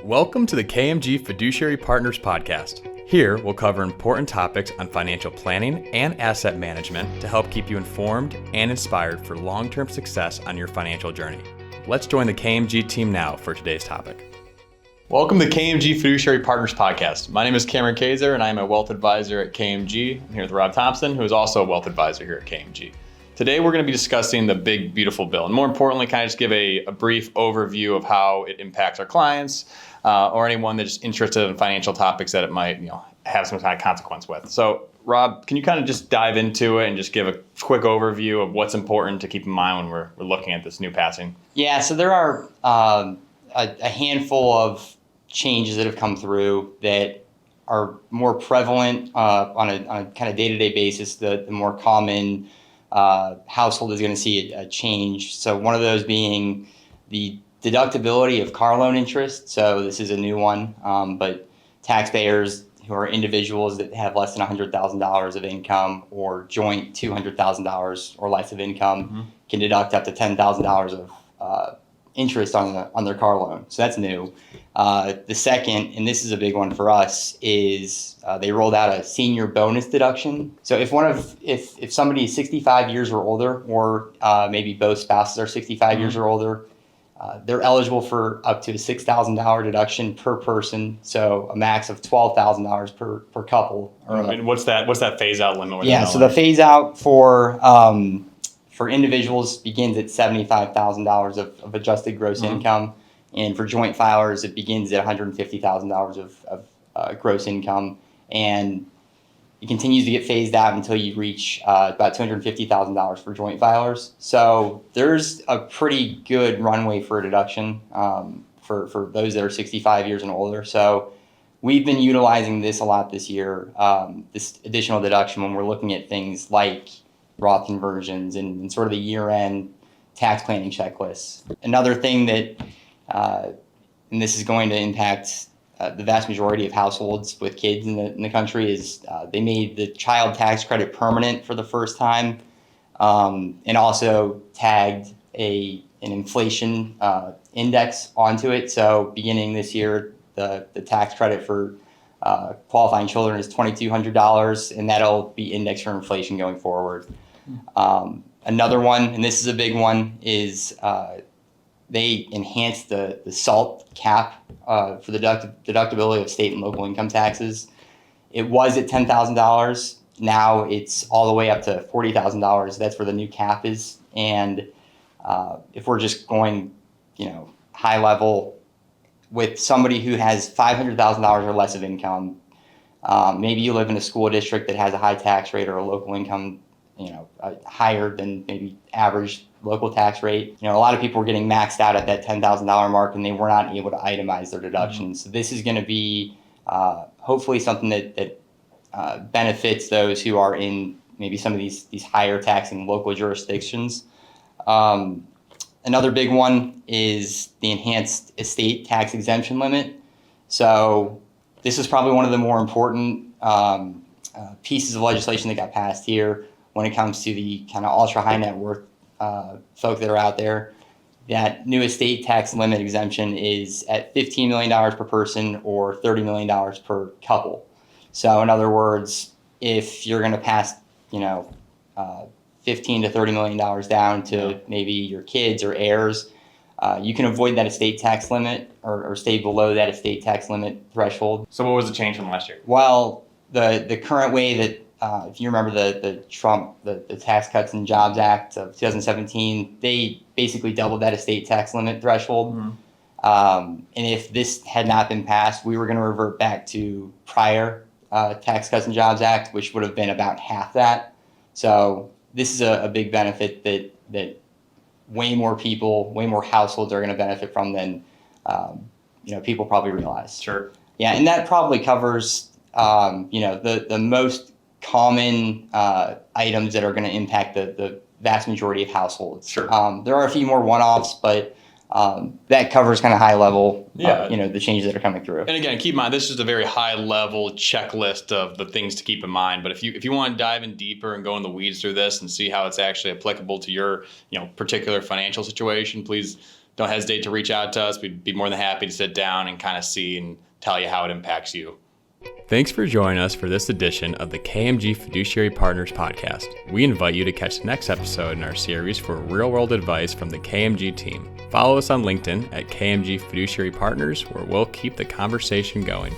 Welcome to the KMG Fiduciary Partners Podcast. Here, we'll cover important topics on financial planning and asset management to help keep you informed and inspired for long-term success on your financial journey. Let's join the KMG team now for today's topic. Welcome to the KMG Fiduciary Partners Podcast. My name is Cameron Kaiser, and I am a wealth advisor at KMG. I'm here with Rob Thompson, who is also a wealth advisor here at KMG. Today, we're going to be discussing the Big Beautiful Bill, and more importantly, kind of just give a brief overview of how it impacts our clients or anyone that's interested in financial topics that it might, have some kind of consequence with. So, Rob, can you kind of just dive into it and just give a quick overview of what's important to keep in mind when we're looking at this new passing? Yeah, so there are a handful of changes that have come through that are more prevalent on a kind of day-to-day basis. The more common household is going to see a change. So one of those being the deductibility of car loan interest. So this is a new one, but taxpayers who are individuals that have less than $100,000 of income or joint $200,000 or less of income can deduct up to $10,000 of interest on their car loan. So that's new. The second, and this is a big one for us, is they rolled out a senior bonus deduction. So if somebody is 65 years or older, or maybe both spouses are 65 years or older, they're eligible for up to a $6,000 deduction per person. So a max of $12,000 per couple. And what's that phase out limit? Yeah, so the phase out for individuals begins at $75,000 of adjusted gross income, and for joint filers it begins at $150,000 of gross income, and it continues to get phased out until you reach about $250,000 for joint filers. So there's a pretty good runway for a deduction for those that are 65 years and older. So we've been utilizing this a lot this year, this additional deduction, when we're looking at things like Roth conversions and sort of the year-end tax planning checklists. Another thing that, and this is going to impact the vast majority of households with kids in the country, is they made the child tax credit permanent for the first time, and also tagged an inflation index onto it. So beginning this year, the tax credit for qualifying children is $2,200, and that'll be indexed for inflation going forward. Another one, and this is a big one, is they enhanced the SALT cap for the deductibility of state and local income taxes. It was at $10,000. Now it's all the way up to $40,000. That's where the new cap is. And if we're just going, high level, with somebody who has $500,000 or less of income, maybe you live in a school district that has a high tax rate or a local income higher than maybe average local tax rate. A lot of people were getting maxed out at that $10,000 mark, and they were not able to itemize their deductions. So this is going to be hopefully something that benefits those who are in maybe some of these higher taxing local jurisdictions. Another big one is the enhanced estate tax exemption limit. So this is probably one of the more important pieces of legislation that got passed here when it comes to the kind of ultra high net worth folk that are out there. That new estate tax limit exemption is at $15 million per person or $30 million per couple. So in other words, if you're going to pass, $15 to $30 million down to maybe your kids or heirs, you can avoid that estate tax limit or stay below that estate tax limit threshold. So what was the change from last year? Well, the current way that, if you remember the Trump, the Tax Cuts and Jobs Act of 2017, they basically doubled that estate tax limit threshold. And if this had not been passed, we were going to revert back to prior Tax Cuts and Jobs Act, which would have been about half that. So this is a big benefit that way more people, way more households are going to benefit from than people probably realize. Sure. Yeah, and that probably covers the most common items that are going to impact the vast majority of households. Sure. There are a few more one-offs, but that covers kind of high level, the changes that are coming through. And again, keep in mind, this is a very high level checklist of the things to keep in mind. But if you want to dive in deeper and go in the weeds through this and see how it's actually applicable to your particular financial situation, please don't hesitate to reach out to us. We'd be more than happy to sit down and kind of see and tell you how it impacts you. Thanks for joining us for this edition of the KMG Fiduciary Partners podcast. We invite you to catch the next episode in our series for real-world advice from the KMG team. Follow us on LinkedIn at KMG Fiduciary Partners, where we'll keep the conversation going.